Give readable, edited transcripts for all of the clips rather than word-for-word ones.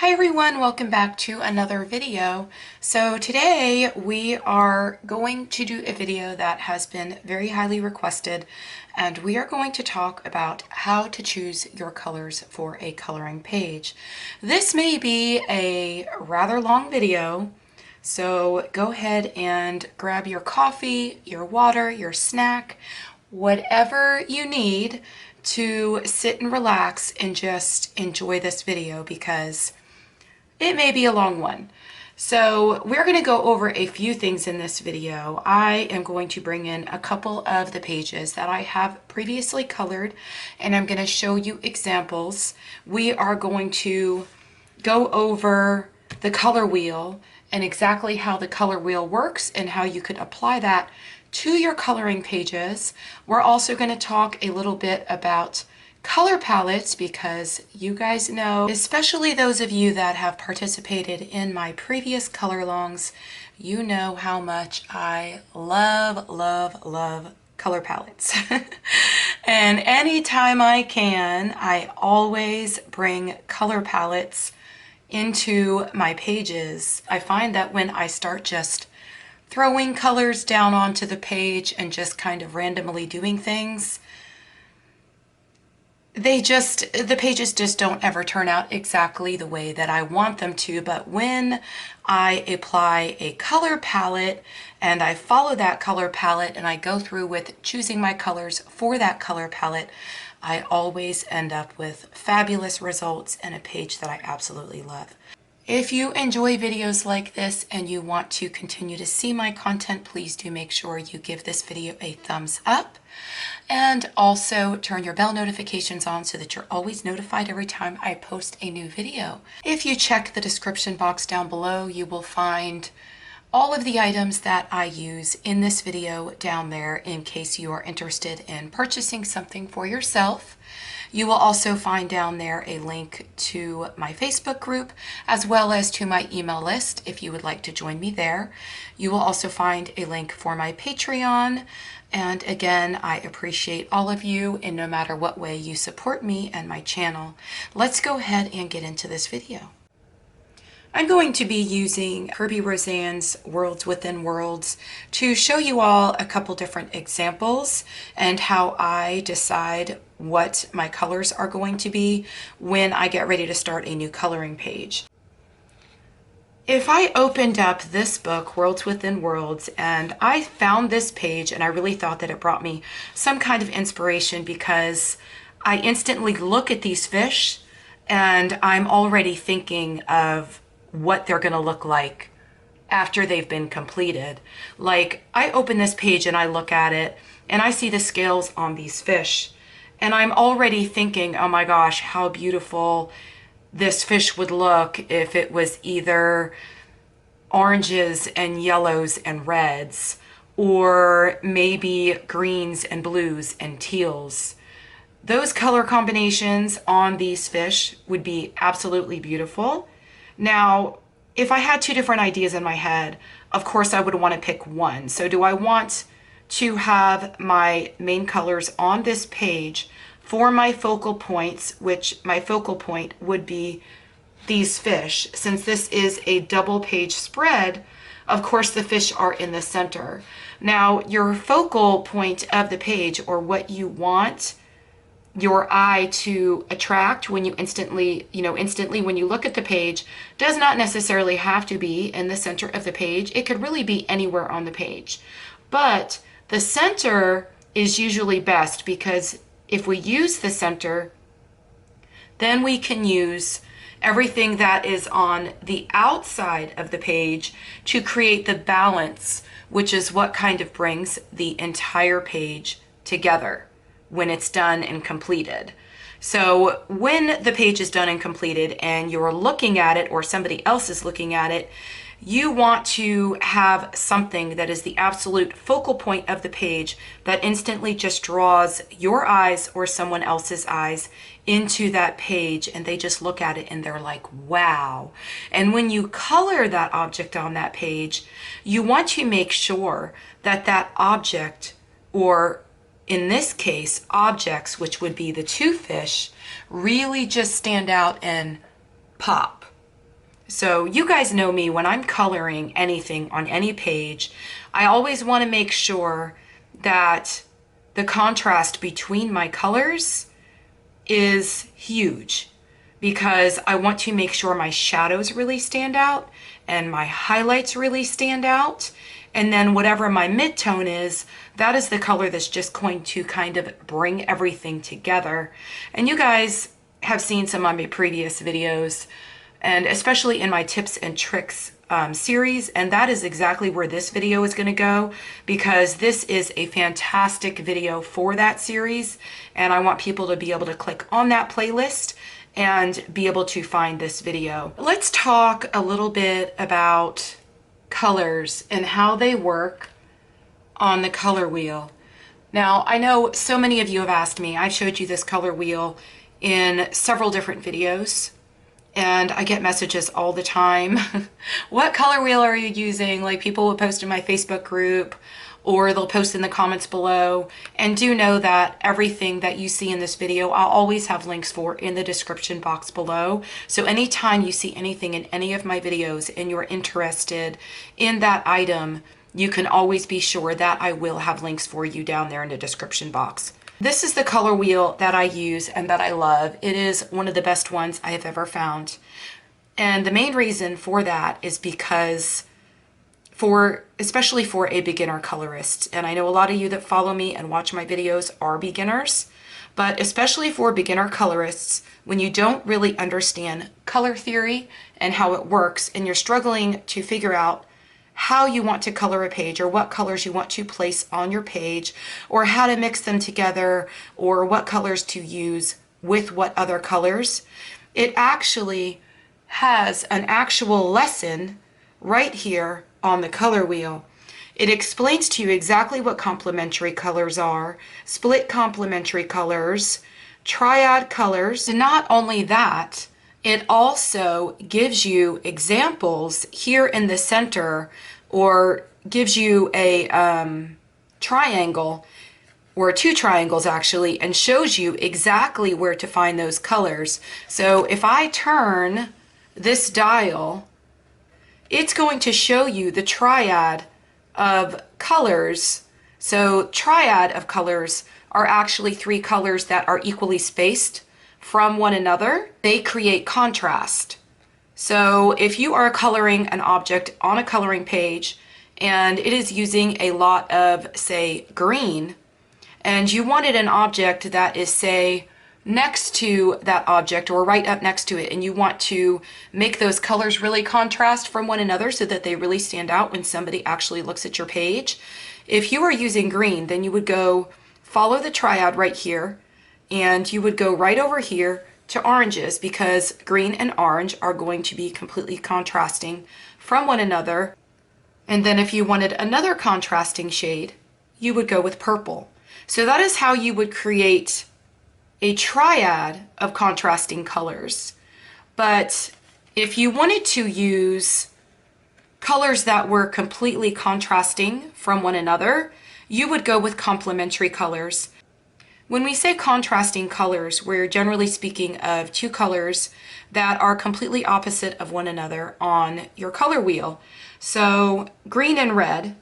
Hi everyone, welcome back to another video. So today we are going to do a video that has been very highly requested, and we are going to talk about how to choose your colors for a coloring page. This may be a rather long video, so go ahead and grab your coffee, your water, your snack, whatever you need to sit and relax and just enjoy this video because it may be a long one. So we're going to go over a few things in this video. I am going to bring in a couple of the pages that I have previously colored, and I'm going to show you examples. We are going to go over the color wheel and exactly how the color wheel works and how you could apply that to your coloring pages. We're also going to talk a little bit about color palettes because you guys know, especially those of you that have participated in my previous color alongs, you know how much I love color palettes. And anytime I can, I always bring color palettes into my pages. I find that when I start just throwing colors down onto the page and just kind of randomly doing things, the pages just don't ever turn out exactly the way that I want them to. But when I apply a color palette and I follow that color palette and I go through with choosing my colors for that color palette, I always end up with fabulous results and a page that I absolutely love. If you enjoy videos like this and you want to continue to see my content, please do make sure you give this video a thumbs up and also turn your bell notifications on so that you're always notified every time I post a new video. If you check the description box down below, you will find all of the items that I use in this video down there in case you are interested in purchasing something for yourself. You will also find down there a link to my Facebook group as well as to my email list if you would like to join me there. You will also find a link for my Patreon. And again, I appreciate all of you and no matter what way you support me and my channel. Let's go ahead and get into this video. I'm going to be using Kirby Roseanne's Worlds Within Worlds to show you all a couple different examples and how I decide what my colors are going to be when I get ready to start a new coloring page. If I opened up this book, Worlds Within Worlds, and I found this page and I really thought that it brought me some kind of inspiration because I instantly look at these fish and I'm already thinking of what they're going to look like after they've been completed. Like, I open this page and I look at it and I see the scales on these fish and I'm already thinking, oh my gosh, how beautiful this fish would look if it was either oranges and yellows and reds, or maybe greens and blues and teals. Those color combinations on these fish would be absolutely beautiful. Now, if I had two different ideas in my head, of course I would want to pick one. So do I want to have my main colors on this page for my focal points, which my focal point would be these fish? Since this is a double page spread, of course the fish are in the center. Now, your focal point of the page, or what you want your eye to attract when you instantly when you look at the page, does not necessarily have to be in the center of the page. It could really be anywhere on the page. But the center is usually best because if we use the center, then we can use everything that is on the outside of the page to create the balance, which is what kind of brings the entire page together when it's done and completed. So when the page is done and completed and you're looking at it or somebody else is looking at it, you want to have something that is the absolute focal point of the page that instantly just draws your eyes or someone else's eyes into that page, and they just look at it and they're like, wow. And when you color that object on that page, you want to make sure that that object, or in this case, objects, which would be the two fish, really just stand out and pop. So you guys know me, when I'm coloring anything on any page, I always want to make sure that the contrast between my colors is huge, because I want to make sure my shadows really stand out and my highlights really stand out. And then whatever my midtone is, that is the color that's just going to kind of bring everything together. And you guys have seen some of my previous videos, and especially in my tips and tricks series, and that is exactly where this video is going to go, because this is a fantastic video for that series, and I want people to be able to click on that playlist and be able to find this video. Let's talk a little bit about colors and how they work on the color wheel. Now, I know so many of you have asked me, I've showed you this color wheel in several different videos, and I get messages all the time. What color wheel are you using? Like, people will post in my Facebook group, or they'll post in the comments below. And do know that everything that you see in this video, I'll always have links for in the description box below. So anytime you see anything in any of my videos and you're interested in that item, you can always be sure that I will have links for you down there in the description box. This is the color wheel that I use and that I love. It is one of the best ones I have ever found. And the main reason for that is because especially for a beginner colorist, and I know a lot of you that follow me and watch my videos are beginners, but especially for beginner colorists, when you don't really understand color theory and how it works, and you're struggling to figure out how you want to color a page, or what colors you want to place on your page, or how to mix them together, or what colors to use with what other colors, it actually has an actual lesson right here on the color wheel. It explains to you exactly what complementary colors are, split complementary colors, triad colors. And not only that, it also gives you examples here in the center, or gives you a triangle, or two triangles actually, and shows you exactly where to find those colors. So if I turn this dial, it's going to show you the triad of colors. So triad of colors are actually three colors that are equally spaced from one another. They create contrast. So if you are coloring an object on a coloring page and it is using a lot of, say, green, and you wanted an object that is, say, next to that object or right up next to it, and you want to make those colors really contrast from one another so that they really stand out when somebody actually looks at your page. If you are using green, then you would go follow the triad right here, and you would go right over here to oranges, because green and orange are going to be completely contrasting from one another. And then if you wanted another contrasting shade, you would go with purple. So that is how you would create a triad of contrasting colors. But if you wanted to use colors that were completely contrasting from one another, you would go with complementary colors. When we say contrasting colors, we're generally speaking of two colors that are completely opposite of one another on your color wheel. So green and red,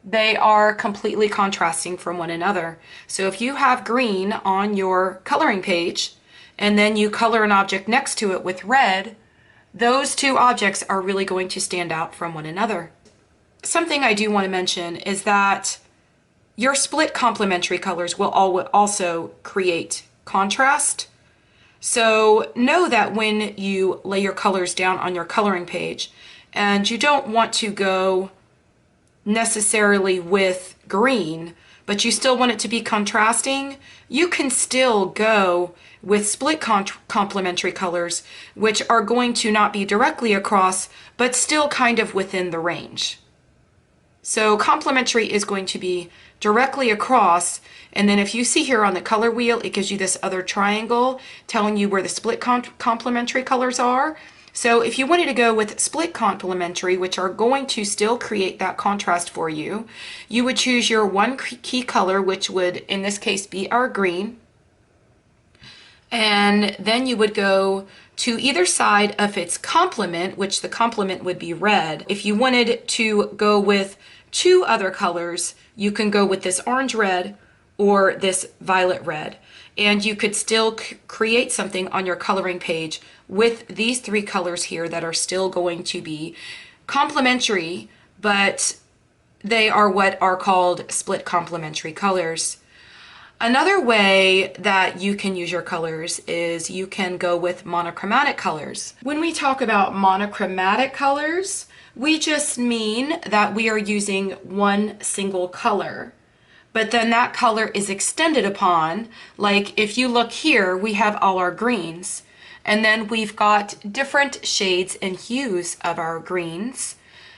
they are completely contrasting from one another. So if you have green on your coloring page and then you color an object next to it with red, those two objects are really going to stand out from one another. Something I do want to mention is that your split complementary colors will also create contrast. So know that when you lay your colors down on your coloring page, and you don't want to go necessarily with green, but you still want it to be contrasting, you can still go with split complementary colors, which are going to not be directly across, but still kind of within the range. So complementary is going to be directly across, and then if you see here on the color wheel, it gives you this other triangle telling you where the split complementary colors are. So if you wanted to go with split complementary, which are going to still create that contrast for you, you would choose your one key color, which would in this case be our green. And then you would go to either side of its complement, which the complement would be red. If you wanted to go with two other colors, you can go with this orange red or this violet red. And you could still create something on your coloring page with these three colors here that are still going to be complementary, but they are what are called split complementary colors. Another way that you can use your colors is you can go with monochromatic colors. When we talk about monochromatic colors, we just mean that we are using one single color, but then that color is extended upon. Like if you look here, we have all our greens, and then we've got different shades and hues of our greens.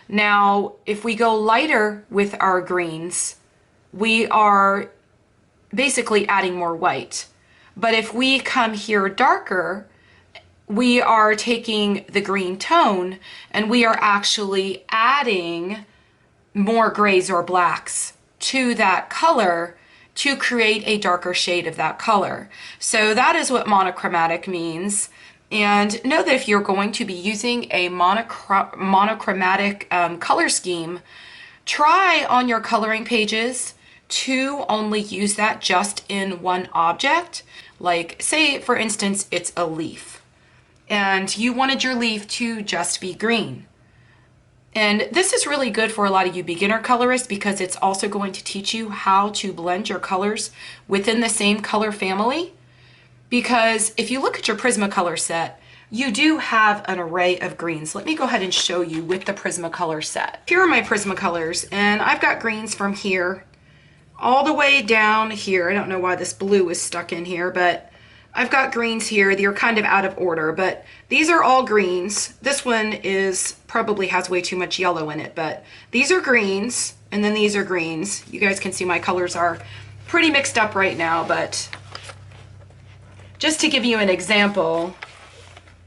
Now, if we go lighter with our greens, we are basically adding more white. But if we come here darker, we are taking the green tone and we are actually adding more grays or blacks to that color to create a darker shade of that color. So that is what monochromatic means. And know that if you're going to be using a monochromatic color scheme, try on your coloring pages to only use that just in one object. Like say for instance it's a leaf and you wanted your leaf to just be green. And this is really good for a lot of you beginner colorists because it's also going to teach you how to blend your colors within the same color family. Because if you look at your Prismacolor set, you do have an array of greens. Let me go ahead and show you with the Prismacolor set. Here are my Prismacolors, and I've got greens from here all the way down here. I don't know why this blue is stuck in here, but I've got greens here. They're kind of out of order, but these are all greens. This one probably has way too much yellow in it, but these are greens, and then these are greens. You guys can see my colors are pretty mixed up right now, but just to give you an example,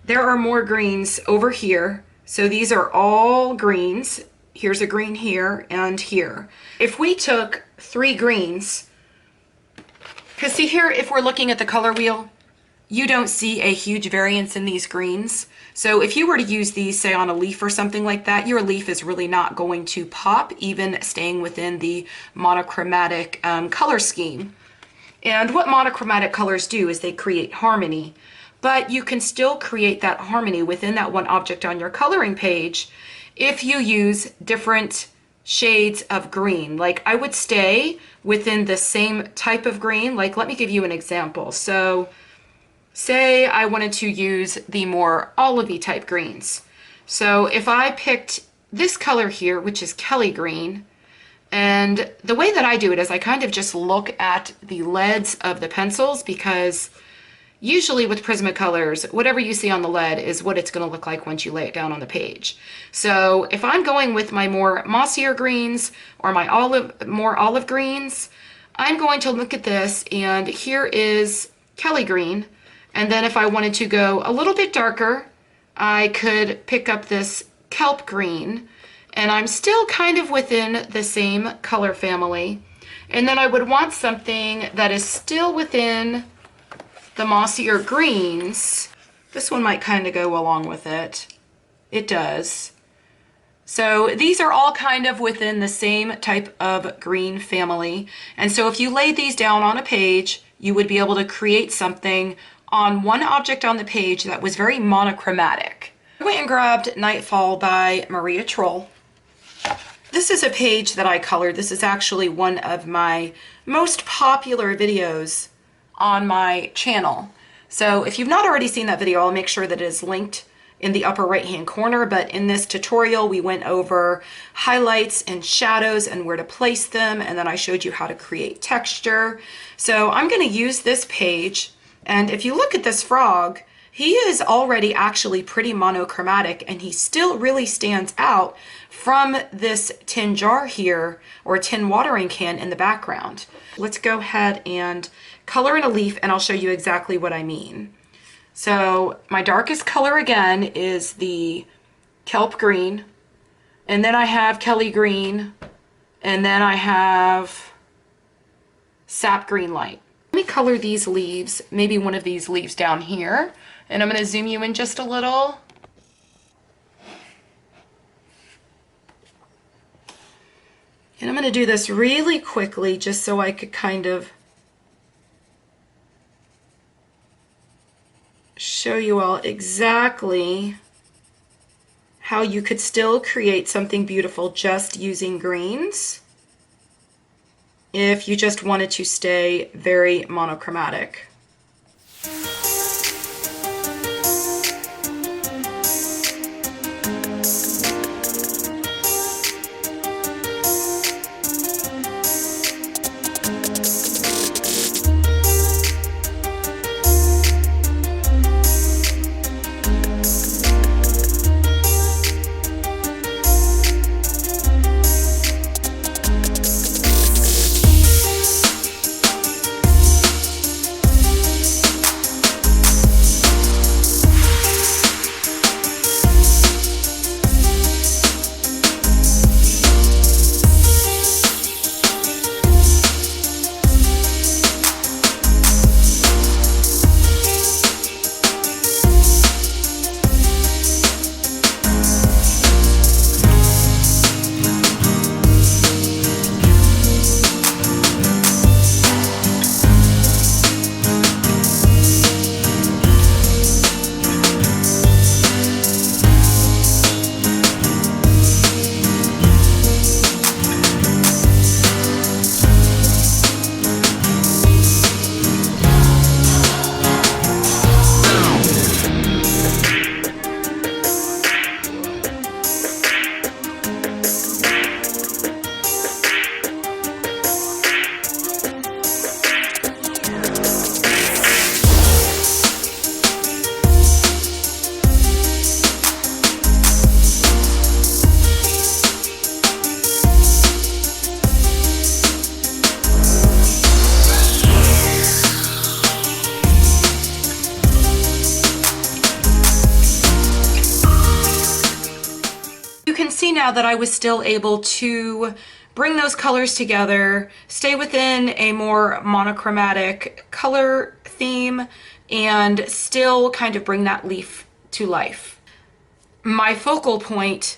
there are more greens over here. So these are all greens. Here's a green here and here. If we took three greens, because see here, if we're looking at the color wheel, you don't see a huge variance in these greens. So if you were to use these, say on a leaf or something like that, your leaf is really not going to pop, even staying within the monochromatic color scheme. And what monochromatic colors do is they create harmony, but you can still create that harmony within that one object on your coloring page if you use different shades of green. Like I would stay within the same type of green. Like let me give you an example. So say I wanted to use the more olivey type greens. So if I picked this color here, which is Kelly green, and the way that I do it is I kind of just look at the leads of the pencils, because usually with Prismacolors, whatever you see on the lead is what it's going to look like once you lay it down on the page. So if I'm going with my more mossier greens or my more olive greens, I'm going to look at this, and here is Kelly green. And then if I wanted to go a little bit darker, I could pick up this kelp green, and I'm still kind of within the same color family. And then I would want something that is still within the mossier greens. This one might kind of go along with it. It does. So these are all kind of within the same type of green family. And so if you laid these down on a page, you would be able to create something on one object on the page that was very monochromatic. I went and grabbed Nightfall by Maria Troll. This is a page that I colored. This is actually one of my most popular videos on my channel. So if you've not already seen that video, I'll make sure that it is linked in the upper right hand corner. But in this tutorial, we went over highlights and shadows and where to place them, and then I showed you how to create texture. So I'm going to use this page, and if you look at this frog, he is already actually pretty monochromatic, and he still really stands out from this tin jar here, or tin watering can in the background. Let's go ahead and color in a leaf, and I'll show you exactly what I mean. So my darkest color again is the kelp green, and then I have Kelly green, and then I have sap green light. Let me color these leaves, maybe one of these leaves down here, and I'm going to zoom you in just a little. And I'm going to do this really quickly just so I could kind of show you all exactly how you could still create something beautiful just using greens if you just wanted to stay very monochromatic. See now that I was still able to bring those colors together, stay within a more monochromatic color theme, and still kind of bring that leaf to life. My focal point,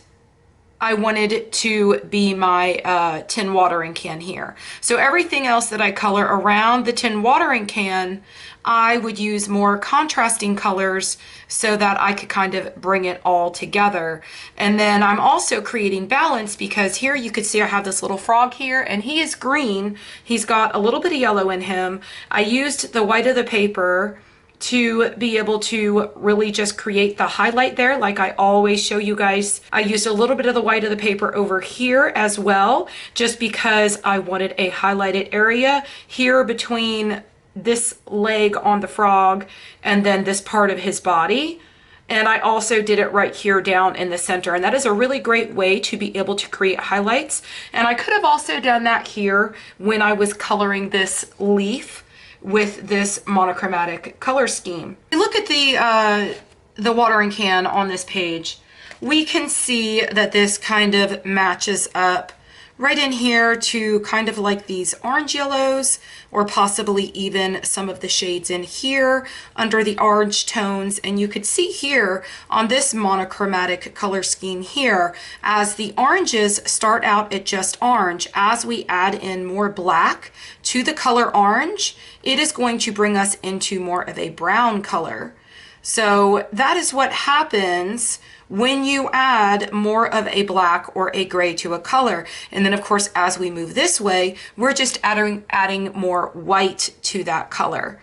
I wanted it to be my tin watering can here. So everything else that I color around the tin watering can, I would use more contrasting colors so that I could kind of bring it all together. And then I'm also creating balance because here you could see I have this little frog here and he is green. He's got a little bit of yellow in him. I used the white of the paper to be able to really just create the highlight there like I always show you guys. I used a little bit of the white of the paper over here as well, just because I wanted a highlighted area here between this leg on the frog and then this part of his body. And I also did it right here down in the center. And that is a really great way to be able to create highlights. And I could have also done that here when I was coloring this leaf with this monochromatic color scheme. If you look at the watering can on this page, we can see that this kind of matches up right in here to kind of like these orange yellows, or possibly even some of the shades in here under the orange tones. And you could see here on this monochromatic color scheme here, as the oranges start out at just orange, as we add in more black to the color orange, it is going to bring us into more of a brown color. So that is what happens when you add more of a black or a gray to a color. And then of course, as we move this way, we're just adding more white to that color.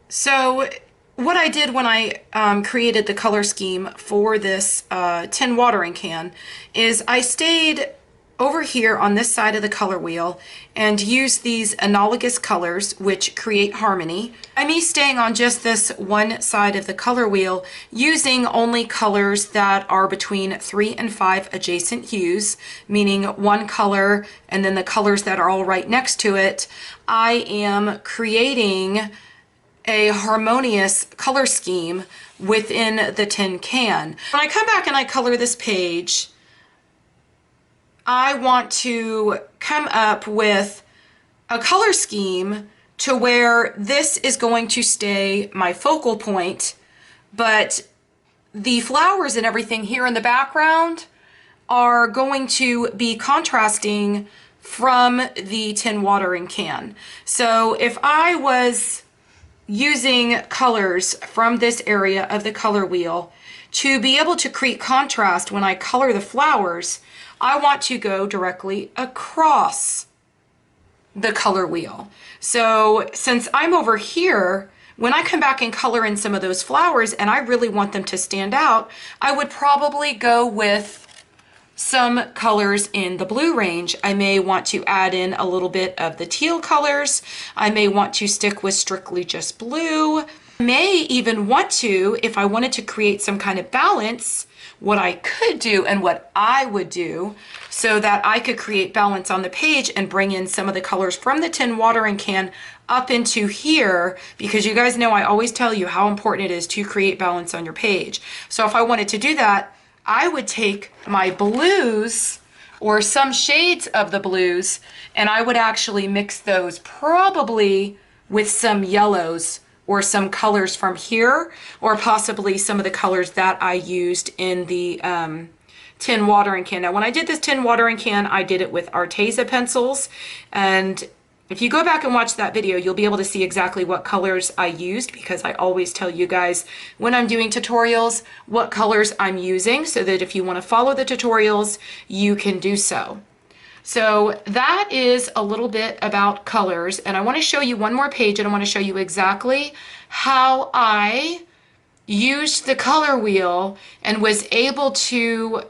So what I did when I created the color scheme for this tin watering can is I stayed over here on this side of the color wheel and use these analogous colors, which create harmony. I'm staying on just this one side of the color wheel, using only colors that are between 3 and 5 adjacent hues, meaning one color and then the colors that are all right next to it. I am creating a harmonious color scheme within the tin can. When I come back and I color this page, I want to come up with a color scheme to where this is going to stay my focal point, but the flowers and everything here in the background are going to be contrasting from the tin watering can. So if I was using colors from this area of the color wheel to be able to create contrast when I color the flowers, I want to go directly across the color wheel. So since I'm over here, when I come back and color in some of those flowers and I really want them to stand out, I would probably go with some colors in the blue range. I may want to add in a little bit of the teal colors. I may want to stick with strictly just blue. I may even want to, if I wanted to create some kind of balance, what I could do and what I would do so that I could create balance on the page and bring in some of the colors from the tin watering can up into here, because you guys know I always tell you how important it is to create balance on your page. So if I wanted to do that, I would take my blues or some shades of the blues and I would actually mix those probably with some yellows or some colors from here, or possibly some of the colors that I used in the tin watering can. Now when I did this tin watering can, I did it with Arteza pencils, and if you go back and watch that video, you'll be able to see exactly what colors I used, because I always tell you guys when I'm doing tutorials what colors I'm using, so that if you want to follow the tutorials, you can do so. So that is a little bit about colors, and I want to show you one more page, and I want to show you exactly how I used the color wheel and was able to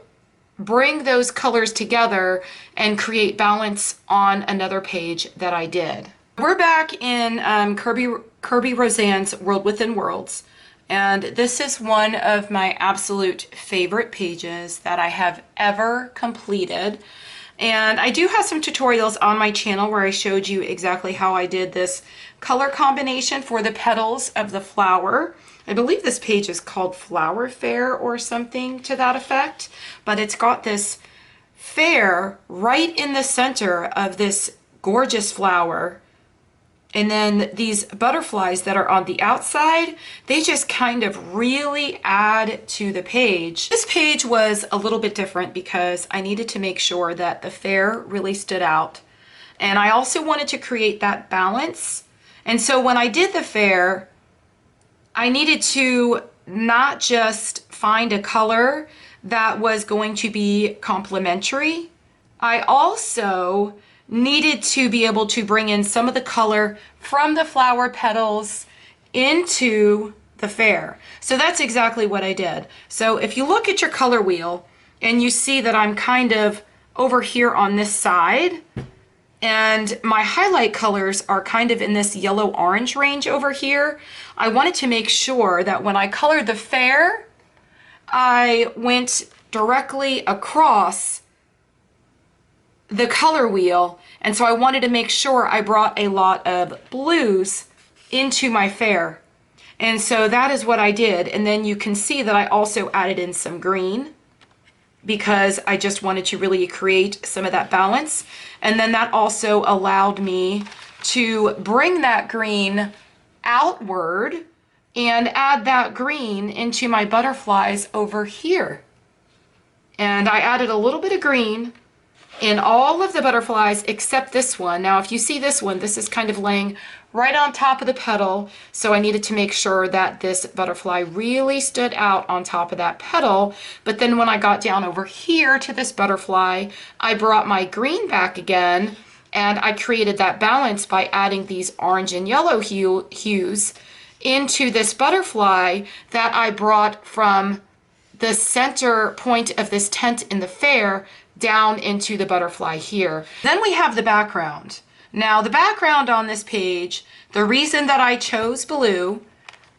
bring those colors together and create balance on another page that I did. We're back in Kirby Roseanne's World Within Worlds, and this is one of my absolute favorite pages that I have ever completed. And I do have some tutorials on my channel where I showed you exactly how I did this color combination for the petals of the flower. I believe this page is called Flower Fair or something to that effect, but it's got this fair right in the center of this gorgeous flower. And then these butterflies that are on the outside, they just kind of really add to the page. This page was a little bit different because I needed to make sure that the fair really stood out. And I also wanted to create that balance. And so when I did the fair, I needed to not just find a color that was going to be complementary. I also needed to be able to bring in some of the color from the flower petals into the fair. So that's exactly what I did. So if you look at your color wheel and you see that I'm kind of over here on this side, and my highlight colors are kind of in this yellow-orange range over here, I wanted to make sure that when I colored the fair, I went directly across the color wheel, and so I wanted to make sure I brought a lot of blues into my fair. And so that is what I did. And then you can see that I also added in some green because I just wanted to really create some of that balance. And then that also allowed me to bring that green outward and add that green into my butterflies over here. And I added a little bit of green in all of the butterflies except this one. Now if you see this one, this is kind of laying right on top of the petal, so I needed to make sure that this butterfly really stood out on top of that petal. But then when I got down over here to this butterfly, I brought my green back again, and I created that balance by adding these orange and yellow hues into this butterfly that I brought from the center point of this tent in the fair down into the butterfly here. Then we have the background. Now the background on this page, the reason that I chose blue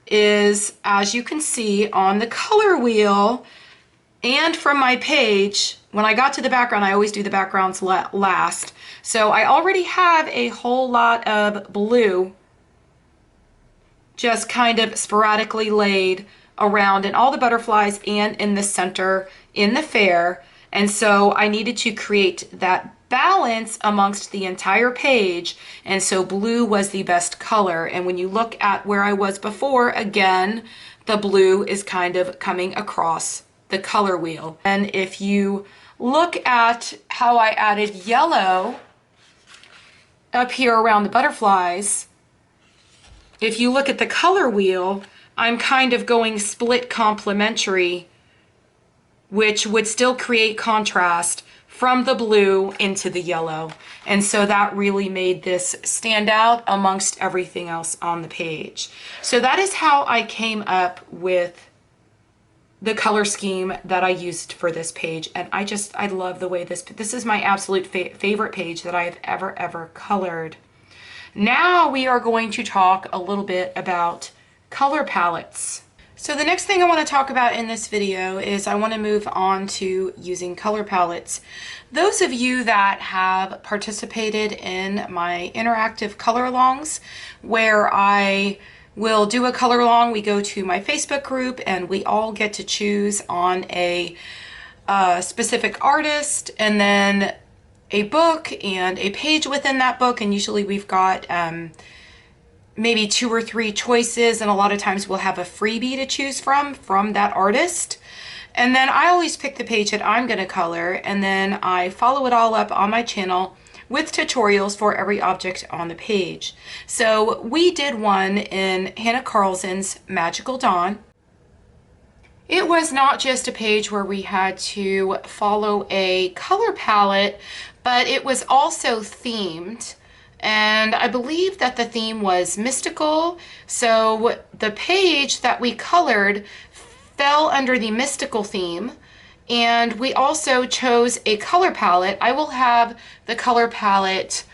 is, as you can see on the color wheel and from my page, when I got to the background, I always do the backgrounds last. So I already have a whole lot of blue just kind of sporadically laid around in all the butterflies and in the center in the fair. And so I needed to create that balance amongst the entire page, and so blue was the best color. And when you look at where I was before, again, the blue is kind of coming across the color wheel. And if you look at how I added yellow up here around the butterflies, if you look at the color wheel, I'm kind of going split complementary, which would still create contrast from the blue into the yellow. And so that really made this stand out amongst everything else on the page. So that is how I came up with the color scheme that I used for this page. And I love the way this is my absolute favorite page that I have ever colored. Now we are going to talk a little bit about color palettes. So the next thing I want to talk about in this video is I want to move on to using color palettes. Those of you that have participated in my interactive color alongs, where I will do a color along, we go to my Facebook group and we all get to choose on a specific artist and then a book and a page within that book, and usually we've got maybe 2 or 3 choices, and a lot of times we'll have a freebie to choose from that artist. And then I always pick the page that I'm going to color, and then I follow it all up on my channel with tutorials for every object on the page. So we did one in Hannah Carlson's Magical Dawn. It was not just a page where we had to follow a color palette, but it was also themed. And I believe that the theme was mystical. So the page that we colored fell under the mystical theme. And we also chose a color palette. I will have the color palette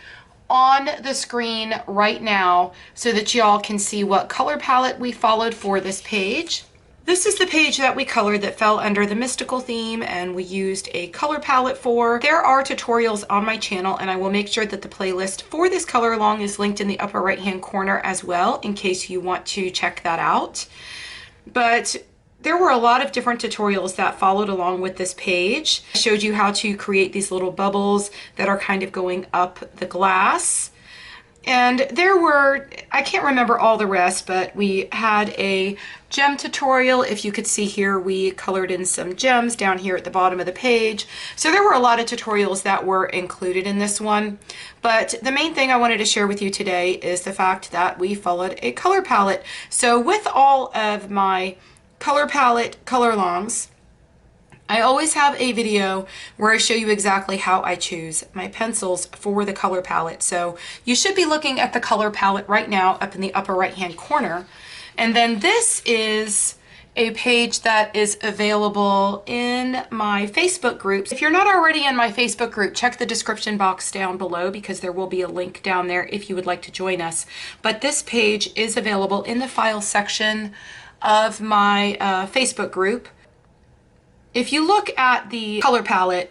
on the screen right now so that y'all can see what color palette we followed for this page. This is the page that we colored that fell under the mystical theme and we used a color palette for. There are tutorials on my channel, and I will make sure that the playlist for this color along is linked in the upper right hand corner as well, in case you want to check that out. But there were a lot of different tutorials that followed along with this page. I showed you how to create these little bubbles that are kind of going up the glass. And there were, I can't remember all the rest, but we had a gem tutorial. If you could see here, we colored in some gems down here at the bottom of the page. So there were a lot of tutorials that were included in this one. But the main thing I wanted to share with you today is the fact that we followed a color palette. So with all of my color palette color alongs, I always have a video where I show you exactly how I choose my pencils for the color palette. So you should be looking at the color palette right now up in the upper right hand corner. And then this is a page that is available in my Facebook group. If you're not already in my Facebook group, check the description box down below because there will be a link down there if you would like to join us. But this page is available in the file section of my Facebook group. If you look at the color palette,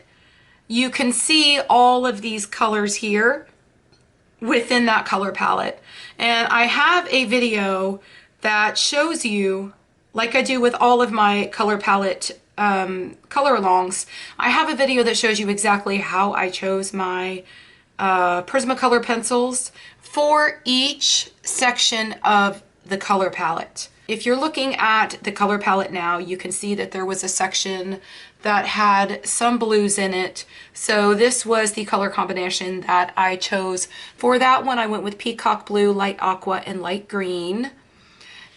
you can see all of these colors here within that color palette. And I have a video that shows you, like I do with all of my color palette color alongs, I have a video that shows you exactly how I chose my Prismacolor pencils for each section of the color palette. If you're looking at the color palette now, you can see that there was a section that had some blues in it. So this was the color combination that I chose. For that one, I went with peacock blue, light aqua, and light green.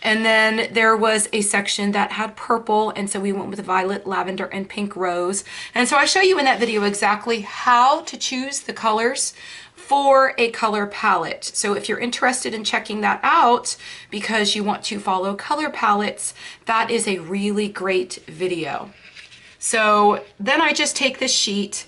And then there was a section that had purple, and so we went with violet, lavender, and pink rose. And so I show you in that video exactly how to choose the colors for a color palette. So if you're interested in checking that out because you want to follow color palettes, that is a really great video. So then I just take this sheet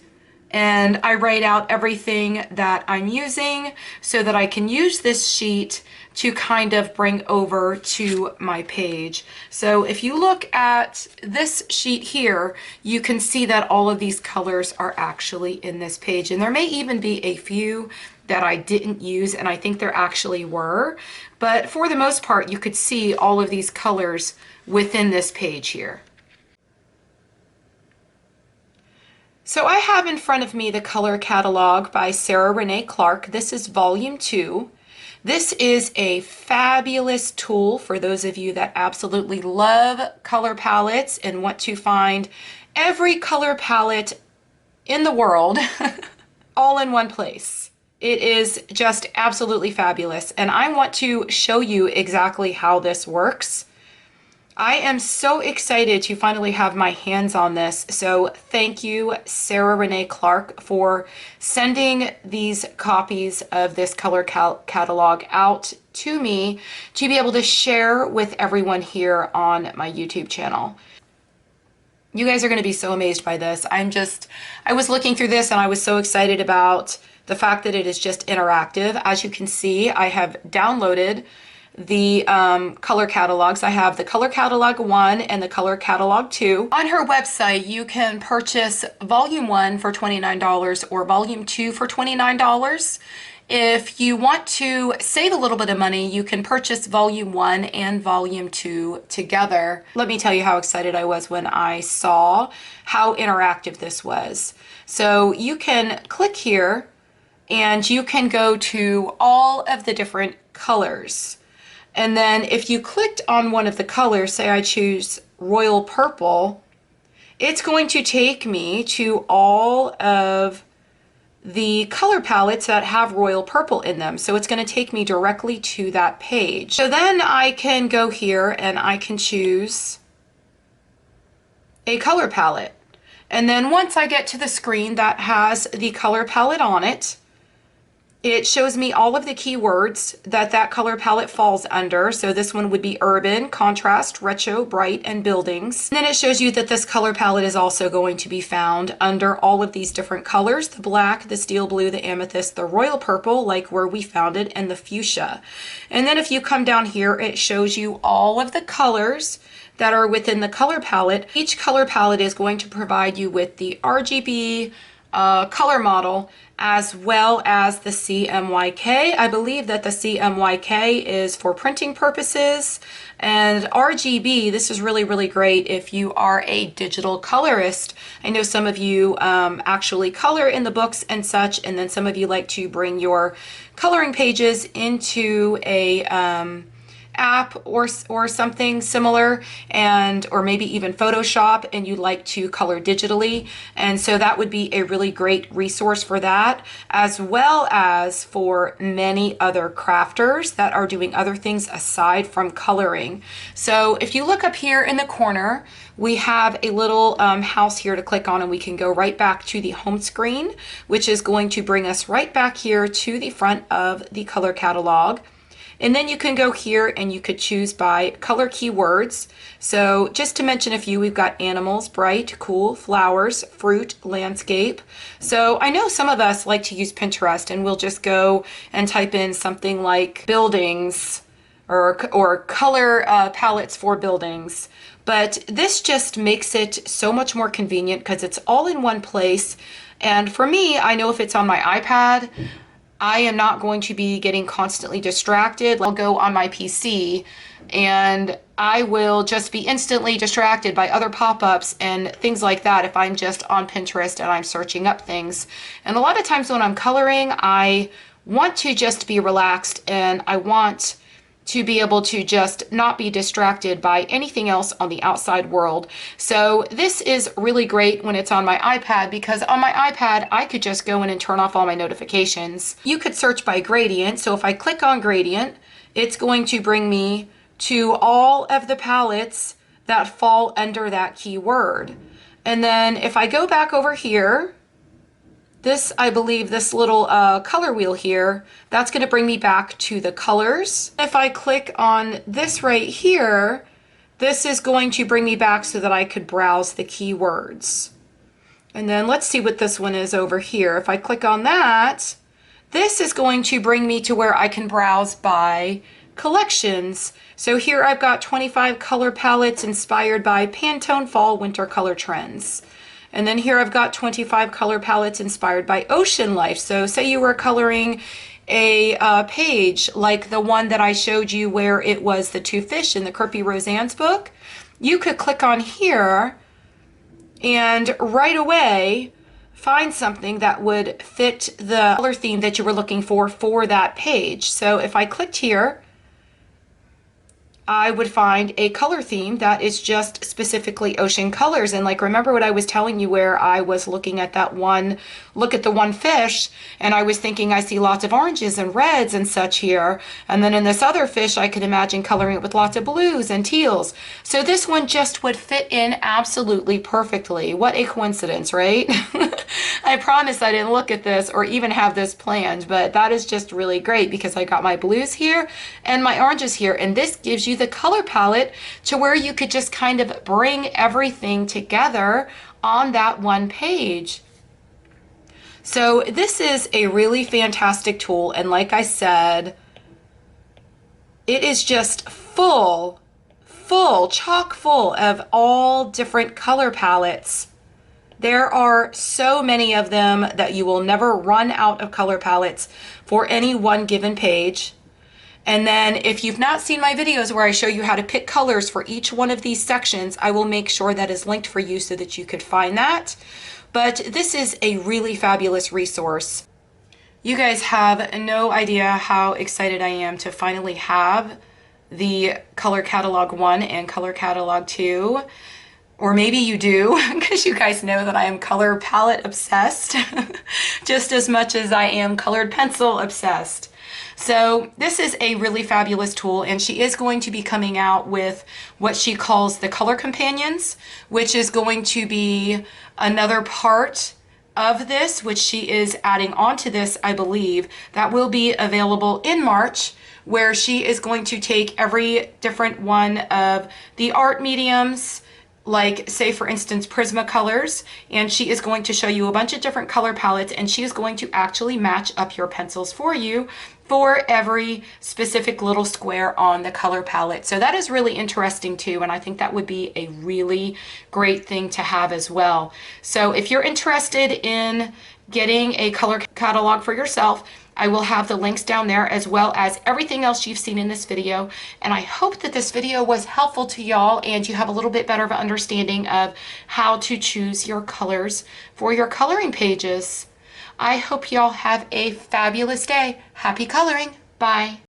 and I write out everything that I'm using so that I can use this sheet to kind of bring over to my page. So if you look at this sheet here, you can see that all of these colors are actually in this page. And there may even be a few that I didn't use, and I think there actually were. But for the most part, you could see all of these colors within this page here. So I have in front of me the color catalog by Sarah Renee Clark. This is volume 2. This is a fabulous tool for those of you that absolutely love color palettes and want to find every color palette in the world all in one place. It is just absolutely fabulous, and I want to show you exactly how this works. I am so excited to finally have my hands on this. So thank you, Sarah Renee Clark, for sending these copies of this color catalog out to me to be able to share with everyone here on my YouTube channel. You guys are going to be so amazed by this. I was looking through this and I was so excited about the fact that it is just interactive. As you can see, I have downloaded the color catalogs. I have the color catalog 1 and the color catalog 2. On her website, you can purchase volume 1 for $29 or volume 2 for $29. If you want to save a little bit of money, you can purchase volume 1 and volume 2 together. Let me tell you how excited I was when I saw how interactive this was. So you can click here and you can go to all of the different colors. And then if you clicked on one of the colors, say I choose royal purple, it's going to take me to all of the color palettes that have royal purple in them. So it's going to take me directly to that page. So then I can go here and I can choose a color palette. And then once I get to the screen that has the color palette on it, it shows me all of the keywords that that color palette falls under. So this one would be urban, contrast, retro, bright, and buildings. And then it shows you that this color palette is also going to be found under all of these different colors: the black, the steel blue, the amethyst, the royal purple, like where we found it, and the fuchsia. And then if you come down here, it shows you all of the colors that are within the color palette. Each color palette is going to provide you with the RGB color model, as well as the CMYK. I believe that the CMYK is for printing purposes, and RGB, this is really, really great if you are a digital colorist. I know some of you actually color in the books and such, and then some of you like to bring your coloring pages into a app or something similar, and or maybe even Photoshop, and you like to color digitally. And so that would be a really great resource for that, as well as for many other crafters that are doing other things aside from coloring. So if you look up here in the corner, we have a little house here to click on, and we can go right back to the home screen, which is going to bring us right back here to the front of the color catalog. And then you can go here and you could choose by color keywords. So just to mention a few, we've got animals, bright, cool, flowers, fruit, landscape. So I know some of us like to use Pinterest, and we'll just go and type in something like buildings or color palettes for buildings. But this just makes it so much more convenient because it's all in one place. And for me, I know if it's on my iPad, I am not going to be getting constantly distracted. I'll go on my PC and I will just be instantly distracted by other pop-ups and things like that if I'm just on Pinterest and I'm searching up things. And a lot of times when I'm coloring, I want to just be relaxed, and I want to be able to just not be distracted by anything else on the outside world. So this is really great when it's on my iPad, because on my iPad, I could just go in and turn off all my notifications. You could search by gradient. So if I click on gradient, it's going to bring me to all of the palettes that fall under that keyword. And then if I go back over here, this, I believe, this little color wheel here, that's going to bring me back to the colors. If I click on this right here, this is going to bring me back so that I could browse the keywords. And then let's see what this one is over here. If I click on that, this is going to bring me to where I can browse by collections. So here I've got 25 color palettes inspired by Pantone Fall Winter Color Trends. And then here I've got 25 color palettes inspired by ocean life. So say you were coloring a page like the one that I showed you where it was the two fish in the Kirby Roseanne's book. You could click on here and right away find something that would fit the color theme that you were looking for that page. So if I clicked here, I would find a color theme that is just specifically ocean colors. And like, remember what I was telling you where I was looking at that one, look at the one fish, and I was thinking I see lots of oranges and reds and such here. And then in this other fish, I could imagine coloring it with lots of blues and teals. So this one just would fit in absolutely perfectly. What a coincidence, right? I promise I didn't look at this or even have this planned, but that is just really great because I got my blues here and my oranges here, and this gives you the color palette to where you could just kind of bring everything together on that one page. So this is a really fantastic tool, and like I said, it is just full, chock full of all different color palettes. There are so many of them that you will never run out of color palettes for any one given page. And then if you've not seen my videos where I show you how to pick colors for each one of these sections, I will make sure that is linked for you so that you could find that. But this is a really fabulous resource. You guys have no idea how excited I am to finally have the Color Catalog 1 and Color Catalog 2. Or maybe you do, because you guys know that I am color palette obsessed, just as much as I am colored pencil obsessed. So this is a really fabulous tool, and she is going to be coming out with what she calls the Color Companions, which is going to be another part of this, which she is adding on to this, I believe, that will be available in March, where she is going to take every different one of the art mediums, like say for instance Prismacolors, and she is going to show you a bunch of different color palettes, and she is going to actually match up your pencils for you for every specific little square on the color palette. So that is really interesting too, and I think that would be a really great thing to have as well. So if you're interested in getting a color catalog for yourself, I will have the links down there as well as everything else you've seen in this video. And I hope that this video was helpful to y'all and you have a little bit better of an understanding of how to choose your colors for your coloring pages. I hope y'all have a fabulous day. Happy coloring. Bye.